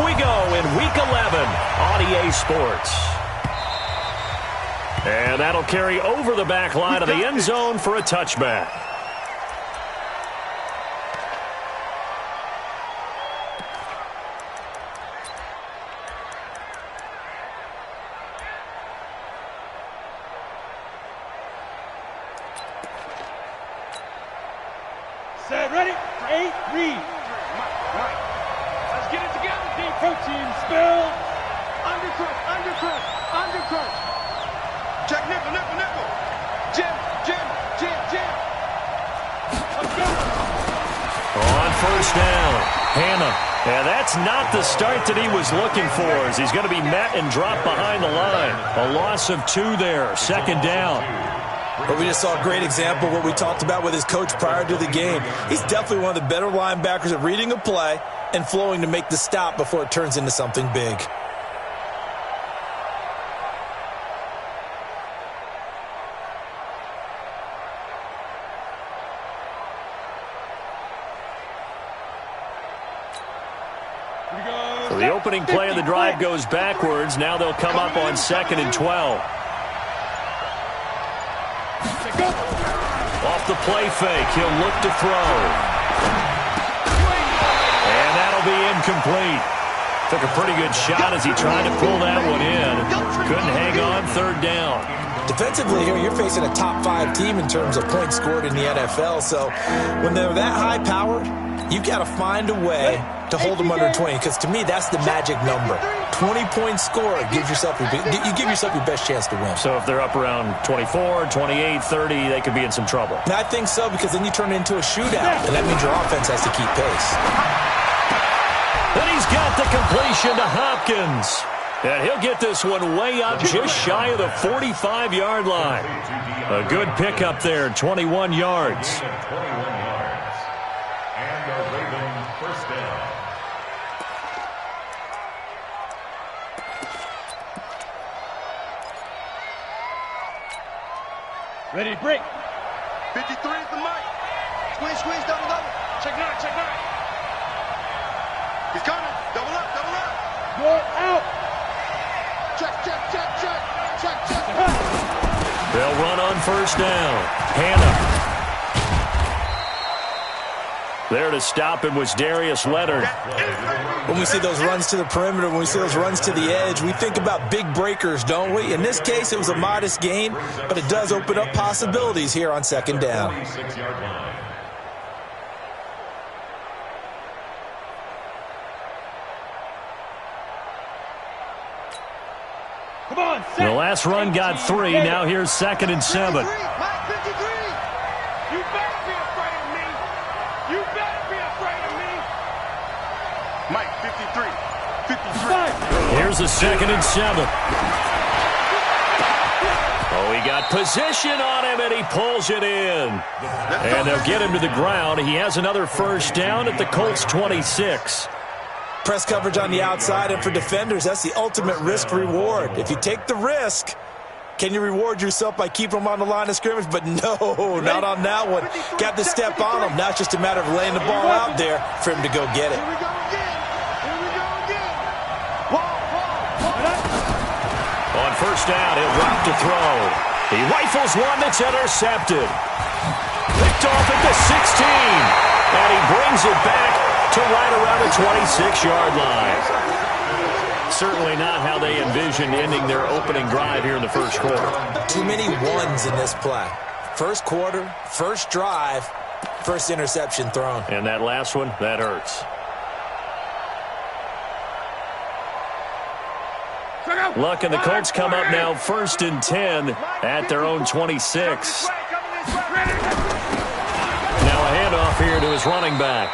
we go in Week 11 on EA Sports. And that'll carry over the back line of the end zone for a touchback. Set, ready? 8, read. Let's get it together, deep protein spill. Undercut, undercut, undercut. Check nickel, nickel, nickel. Jim, Jim, Jim, Jim. Let's go. On first down, Hannah. And that's not the start that he was looking for, as he's going to be met and dropped behind the line. A loss of 2 there, second down. But we just saw a great example of what we talked about with his coach prior to the game. He's definitely one of the better linebackers at reading a play and flowing to make the stop before it turns into something big. So the opening play of the drive goes backwards. Now they'll come up on 2nd and 12. Off the play fake, he'll look to throw. And that'll be incomplete. Took a pretty good shot as he tried to pull that one in. Couldn't hang on, 3rd down. Defensively here, you're facing a top 5 team in terms of points scored in the NFL. So when they're that high-powered, you've got to find a way to hold them under 20, because to me, that's the magic number. 20 points scored, you give yourself your best chance to win. So if they're up around 24, 28, 30, they could be in some trouble. And I think so, because then you turn it into a shootout, and that means your offense has to keep pace. And he's got the completion to Hopkins. And he'll get this one way up just shy of the 45-yard line. A good pickup there, 21 yards. And a Ravens first down. Ready, break. 53 is the mic. Squeeze, squeeze, double, double. Check 9, check 9. He's coming. Double up, double up. More out. Check, check, check, check. Check, check. They'll run on first down. Hannah. There to stop him was Darius Leonard. When we see those runs to the perimeter, when we see those runs to the edge, we think about big breakers, don't we? In this case, it was a modest gain, but it does open up possibilities here on 2nd down. 26-yard line. Come on, set. The last run got 3. Now here's 2nd and 7. Mike, 53. You better be afraid of me. You better be afraid of me. Mike, 53. 53. Here's a 2nd and 7. Oh, he got position on him, and he pulls it in. And they'll get him to the ground. He has another first down at the Colts 26. Press coverage on the outside, and for defenders, that's the ultimate risk-reward. If you take the risk, can you reward yourself by keeping them on the line of scrimmage? But no, not on that one. Got to step on them. Now it's just a matter of laying the ball out there for him to go get it. Here we go again. Here we go again. On first down, he'll drop to throw. He rifles one that's intercepted. Picked off at the 16. And he brings it back to right around the 26-yard line. Certainly not how they envisioned ending their opening drive here in the first quarter. Too many ones in this play. First quarter, first drive, first interception thrown. And that last one, that hurts. Luck and the Colts come up now 1st and 10 at their own 26. Now a handoff here to his running back.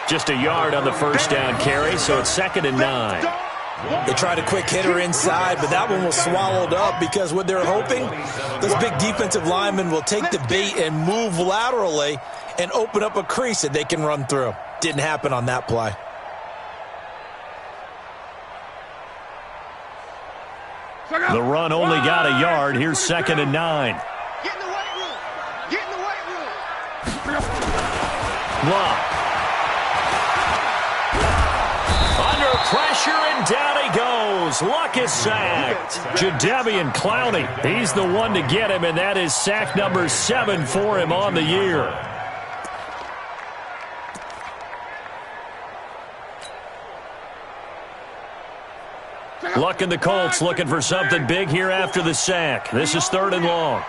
Just a yard on the first down carry, so it's 2nd and 9. They tried a quick hitter inside, but that one was swallowed up because what they're hoping, those big defensive linemen will take the bait and move laterally and open up a crease that they can run through. Didn't happen on that play. The run only got a yard. Here's 2nd and 9. Get in the weight room. Get in the weight room. Block. Under pressure, and down he goes. Luck is sacked. Jadeveon Clowney, he's the one to get him, and that is sack number 7 for him on the year. Luck and the Colts looking for something big here after the sack. This is 3rd and long.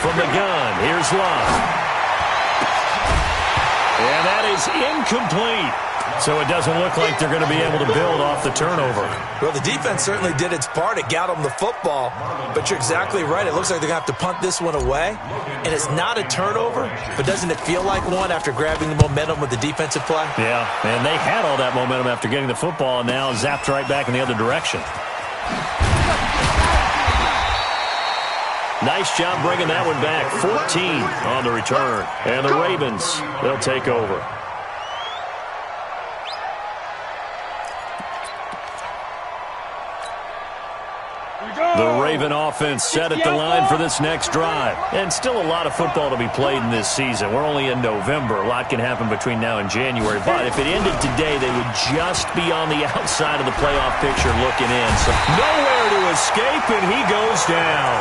From the gun, here's Luck. And that is incomplete. So it doesn't look like they're going to be able to build off the turnover. Well, the defense certainly did its part. It got them the football. But you're exactly right. It looks like they're going to have to punt this one away. And it's not a turnover, but doesn't it feel like one after grabbing the momentum with the defensive play? Yeah, and they had all that momentum after getting the football and now zapped right back in the other direction. Nice job bringing that one back. 14 on the return. And the Ravens, they'll take over. The Raven offense set at the line for this next drive. And still a lot of football to be played in this season. We're only in November. A lot can happen between now and January. But if it ended today, they would just be on the outside of the playoff picture looking in. So nowhere to escape, and he goes down.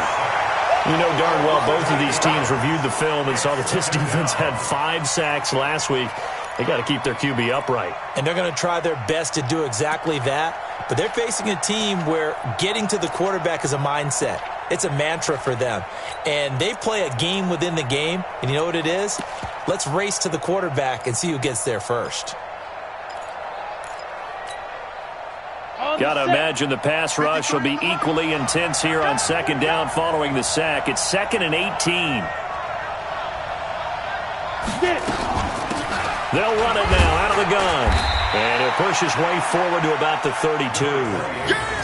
You know darn well both of these teams reviewed the film and saw that this defense had 5 sacks last week. They got to keep their QB upright. And they're going to try their best to do exactly that. But they're facing a team where getting to the quarterback is a mindset. It's a mantra for them. And they play a game within the game. And you know what it is? Let's race to the quarterback and see who gets there first. Got to imagine the pass rush will be equally intense here on 2nd down following the sack. It's 2nd and 18. They'll run it now out of the gun. And he'll push his way forward to about the 32.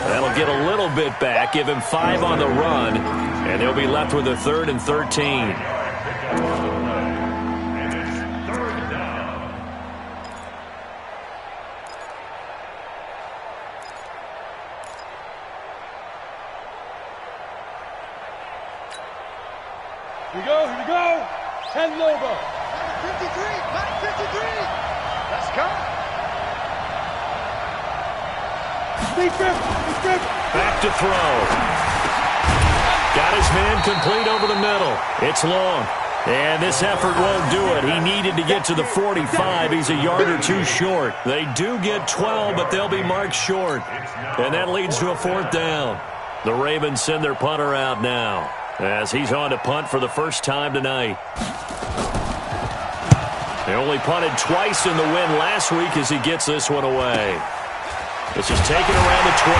That'll get a little bit back, give him 5 on the run, and they'll be left with a 3rd and 13. Here we go. 10 logo. 53, 53. Let's go. Back to throw. Got his man complete over the middle. It's long. And this effort won't do it. He needed to get to the 45. He's a yard or 2 short. They do get 12, but they'll be marked short. And that leads to a 4th down. The Ravens send their punter out now, as he's on to punt for the first time tonight. They only punted twice in the win last week as he gets this one away. This is taken around the 12.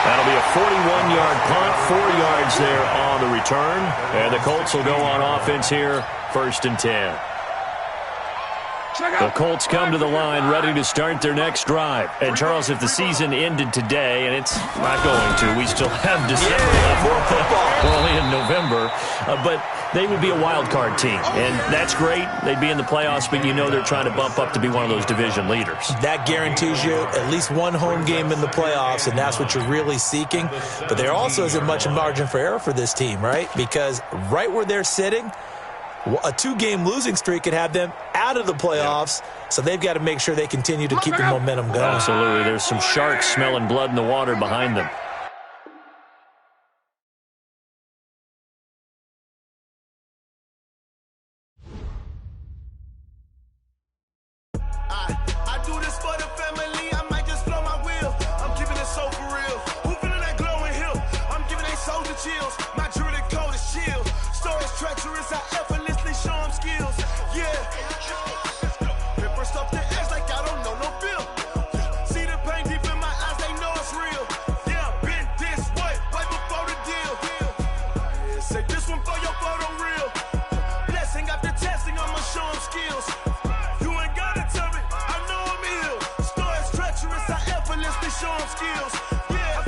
That'll be a 41-yard punt, 4 yards there on the return. And the Colts will go on offense here, 1st and 10. The Colts come to the line ready to start their next drive. And, Charles, if the season ended today, and it's not going to, we still have December left. More football. We're only in November. But they would be a wild card team. And that's great. They'd be in the playoffs, but you know they're trying to bump up to be one of those division leaders. That guarantees you at least one home game in the playoffs, and that's what you're really seeking. But there also isn't much margin for error for this team, right? Because right where they're sitting, a 2-game losing streak could have them out of the playoffs, so they've got to make sure they continue to keep the momentum going. Absolutely. There's some sharks smelling blood in the water behind them. I do this for the family. I might just blow my wheel. I'm keeping it so for real. Who feeling that glowing hill? I'm giving they soldier chills. My jewelry coat is chill. Stories treacherous. I effortlessly show them skills. Yeah. Paper stuff the edge like I don't know no feel. See the pain deep in my eyes. They know it's real. Yeah, been this way right before the deal. Say this one for your photo real. Blessing after testing. I'ma show them skills. Show them skills. Yeah,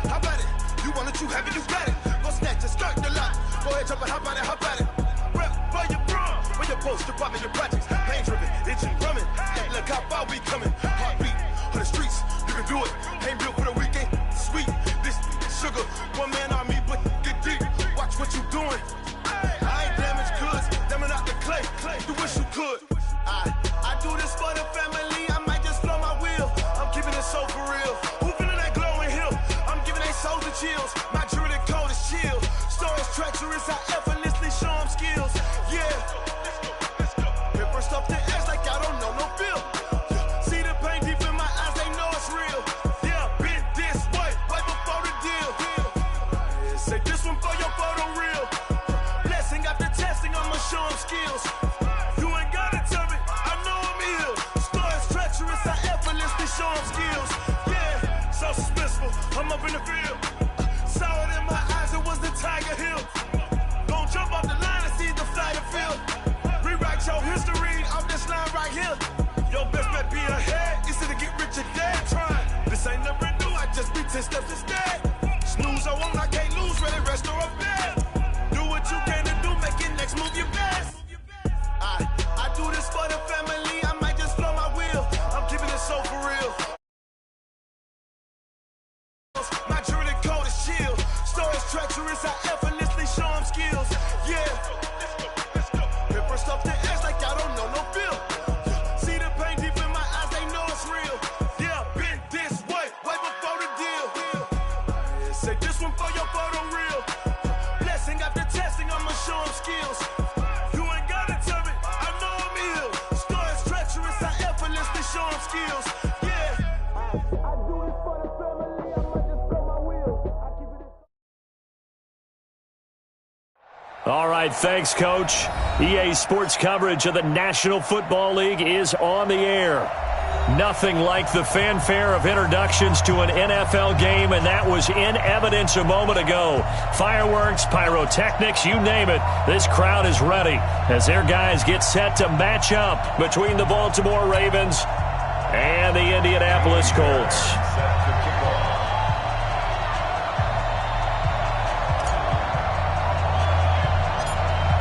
how about it? You want it, you have it, you got it. Go snatch it, skirt the lot. Go ahead, jump it, how about it? Rep for your bro, when your post, you're popping your projects. Pain driven, itching, drumming. Look how far we coming. Heartbeat on the streets, you can do it. Ain't built for the weekend. Sweet, this sugar. One man army, but get deep. Watch what you doing. I ain't damaged goods, damn it out the clay. Do wish you could. I do chills. My jewelry coat is chill. Stories treacherous, I effortlessly show them skills. Yeah. Let's go. Paper stuff the edge like I don't know no feel. See the pain deep in my eyes, they know it's real. Yeah, been this way before the deal. Say this one for your photo reel. Blessing after testing, I'ma show them skills. You ain't gotta tell me, I know I'm ill. Stories treacherous, I effortlessly show them skills. Yeah, so suspenseful, I'm up in the field. Saw it in my eyes, it was the Tiger Hill. Gon' jump off the line and see the flight of field. Rewrite your history off this line right here. Your best bet be ahead, easy to get rich or dead trying. This ain't never new, I just be 10 steps instead. Snooze I won't, I can't lose, ready, rest or a bed. Do what you can to do, make your next move your best. I do this for the family, I might just blow my wheel. I'm keeping it so for real. My jewelry coat is chill. Stories treacherous, I effortlessly show them skills. Yeah. Let's go. Paper stuff the edge like I don't know no feel. See the pain deep in my eyes, they know it's real. Yeah, been this way before the deal. Say this one for your photo reel. Blessing after testing, I'ma show them skills. You ain't gotta tell me, I know I'm ill. Stories treacherous, I effortlessly show them skills. Yeah. I do this for the family, I might just blow my wheel. I keep it. All right, thanks, Coach. EA Sports coverage of the National Football League is on the air. Nothing like the fanfare of introductions to an NFL game, and that was in evidence a moment ago. Fireworks, pyrotechnics, you name it. This crowd is ready as their guys get set to match up between the Baltimore Ravens and the Indianapolis Colts.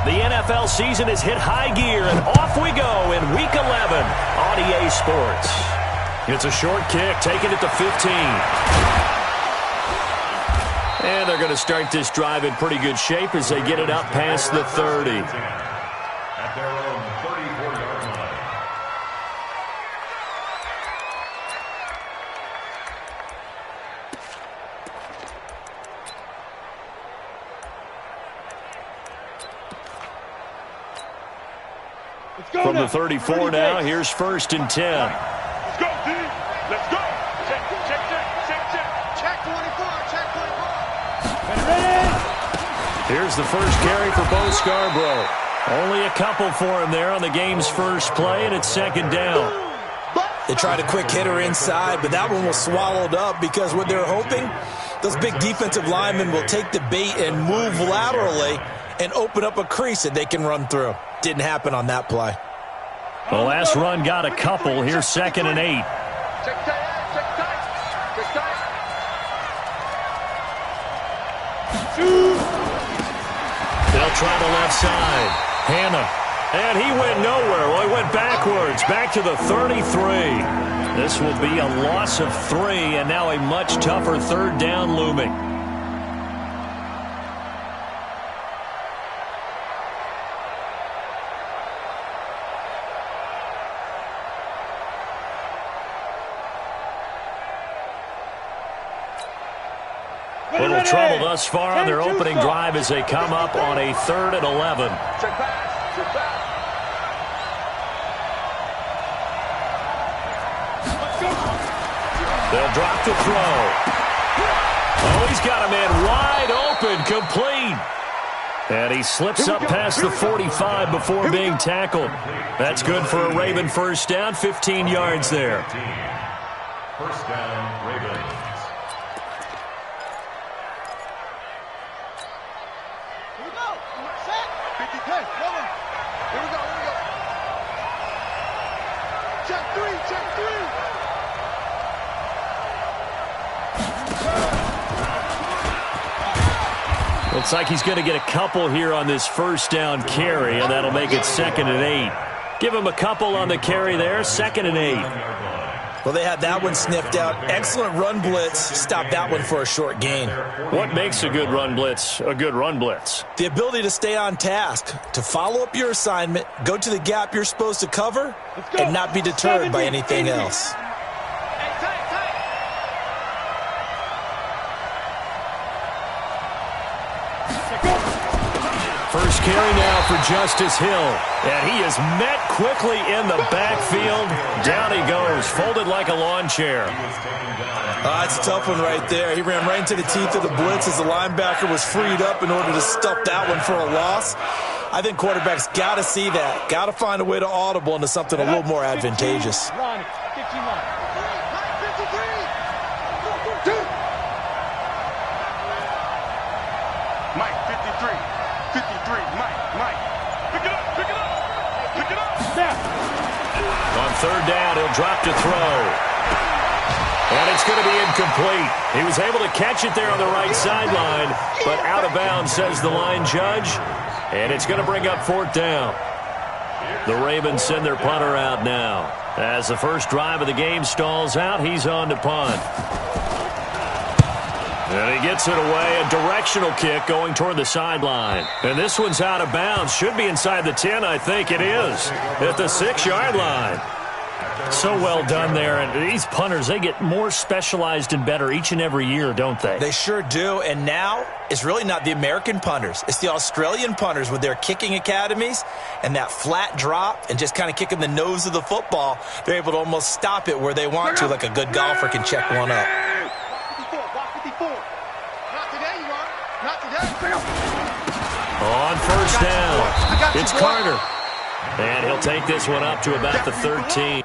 The NFL season has hit high gear, and off we go in Week 11 on EA Sports. It's a short kick, taking it to 15. And they're going to start this drive in pretty good shape as they get it up past the 30. At their own 34-yard line. From the 34 now, here's 1st and 10. Let's go, D. Let's go. Check, check, check, check, check. Check 24, check 24. Here's the first carry for Bo Scarborough. Only a couple for him there on the game's first play, and it's 2nd down. They tried a quick hitter inside, but that one was swallowed up because what they're hoping, those big defensive linemen will take the bait and move laterally and open up a crease that they can run through. Didn't happen on that play. The last run got a couple. Here's 2nd and 8. Check tight, check tight, check tight. They'll try the left side. Hannah. And he went nowhere. Well, he went backwards. Back to the 33. This will be a loss of 3, and now a much tougher 3rd down looming. Little trouble thus far on their opening drive as they come up on a 3rd and 11. Check pass, check pass. Let's go. They'll drop to throw. Oh, he's got a man wide open, complete. And he slips up past the 45 before being tackled. That's good for a Raven 1st down, 15 yards there. 1st down, Ravens. Here we go. Set. 50, 10. Here we go. Check 3, check 3. Looks like he's going to get a couple here on this 1st down carry, and that'll make it 2nd and 8. Give him a couple on the carry there, 2nd and 8. Well, they had that one sniffed out. Excellent run blitz. Stopped that one for a short gain. What makes a good run blitz a good run blitz? The ability to stay on task, to follow up your assignment, go to the gap you're supposed to cover, and not be deterred by anything else. Hey, tight, tight. First carry now for Justice Hill. And he is met quickly in the backfield. Down he goes, folded like a lawn chair. That's a tough one right there. He ran right into the teeth of the blitz as the linebacker was freed up in order to stuff that one for a loss. I think quarterbacks got to see that. Got to find a way to audible into something a little more advantageous. Mike, 53. 53, Mike. Pick it up. Snap. On third down, he'll drop to throw. And it's going to be incomplete. He was able to catch it there on the right sideline, but out of bounds, says the line judge. And it's going to bring up fourth down. The Ravens send their punter out now. As the first drive of the game stalls out, he's on to punt. And he gets it away, a directional kick going toward the sideline. And this one's out of bounds. Should be inside the 10, I think it is. At the 6-yard line. So well done there. And these punters, they get more specialized and better each and every year, don't they? They sure do. And now it's really not the American punters. It's the Australian punters with their kicking academies and that flat drop and just kind of kicking the nose of the football. They're able to almost stop it where they want to, like a good golfer can check one up. On first down, it's Carter. And he'll take this one up to about the 13.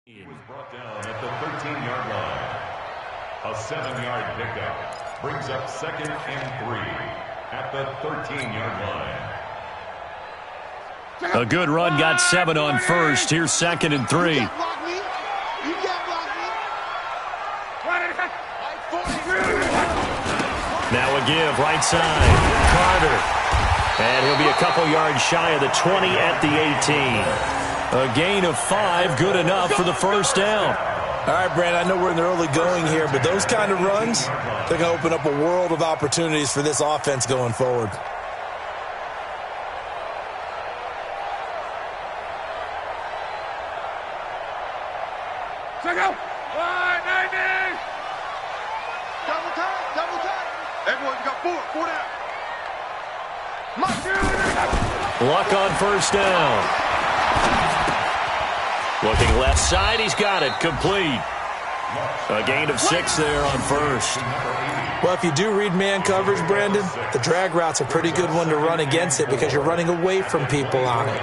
He was brought down at the 13-yard line. A 7-yard pickup brings up 2nd and 3 at the 13-yard line. A good run got 7 on first. Here's 2nd and 3. Now a give right side. Carter. And he'll be a couple yards shy of the 20 at the 18. A gain of 5, good enough for the first down. All right, Brandon, I know we're in the early going here, but those kind of runs, they're going to open up a world of opportunities for this offense going forward. Check out. 90. Double time. Everyone, you got 4 down. Luck on first down. Looking left side, he's got it, complete. A gain of 6 there on first. Well, if you do read man coverage, Brandon, the drag route's a pretty good one to run against it because you're running away from people on it.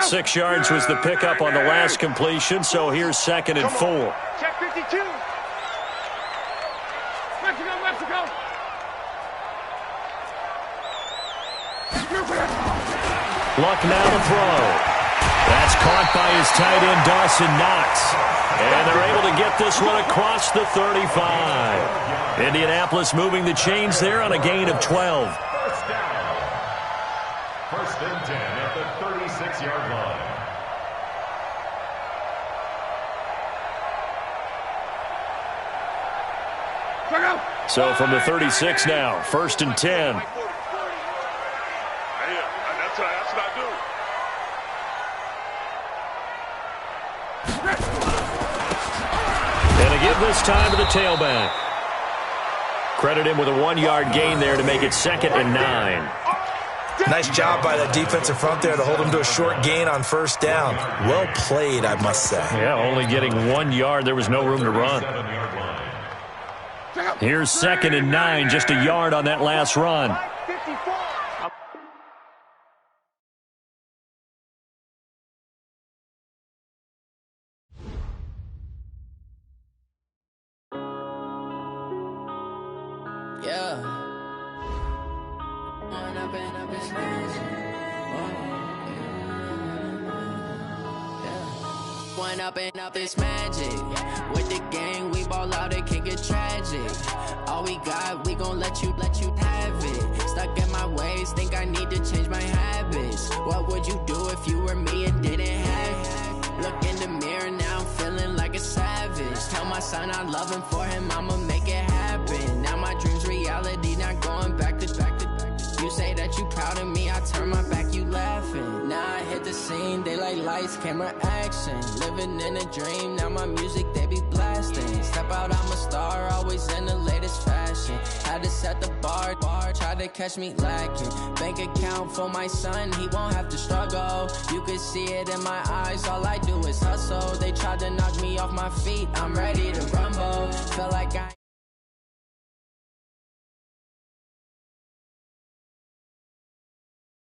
Six yards was the pickup on the last completion, so here's 2nd and 4. Check 52. Mexico. Luck now to throw. That's caught by his tight end, Dawson Knox. And they're able to get this one across the 35. Indianapolis moving the chains there on a gain of 12. First down. 1st and 10 at the 36-yard line. So from the 36 now, 1st and 10. That's what I do. And a give this time to the tailback. Credit him with a 1-yard gain there to make it 2nd and 9. Nice job by that defensive front there to hold them to a short gain on first down. Well played, I must say. Yeah, only getting 1 yard. There was no room to run. Here's 2nd and 9, just a yard on that last run. Yeah. One up and up is magic. With the gang, we ball out, it can get tragic. All we got, we gon' let you have it. Stuck in my ways, think I need to change my habits. What would you do if you were me and didn't have it? Look in the mirror, now I'm feeling like a savage. Tell my son I love him, for him I'ma make it happen. Now my dream's reality, not going back to. You say that you proud of me, I turn my back, you laughing. Now I hit the scene, they like lights, camera, action. Living in a dream, now my music, they be blasting. Step out, I'm a star, always in the latest fashion. Had to set the bar, try to catch me lacking. Bank account for my son, he won't have to struggle. You can see it in my eyes, all I do is hustle. They tried to knock me off my feet, I'm ready to rumble. Feel like I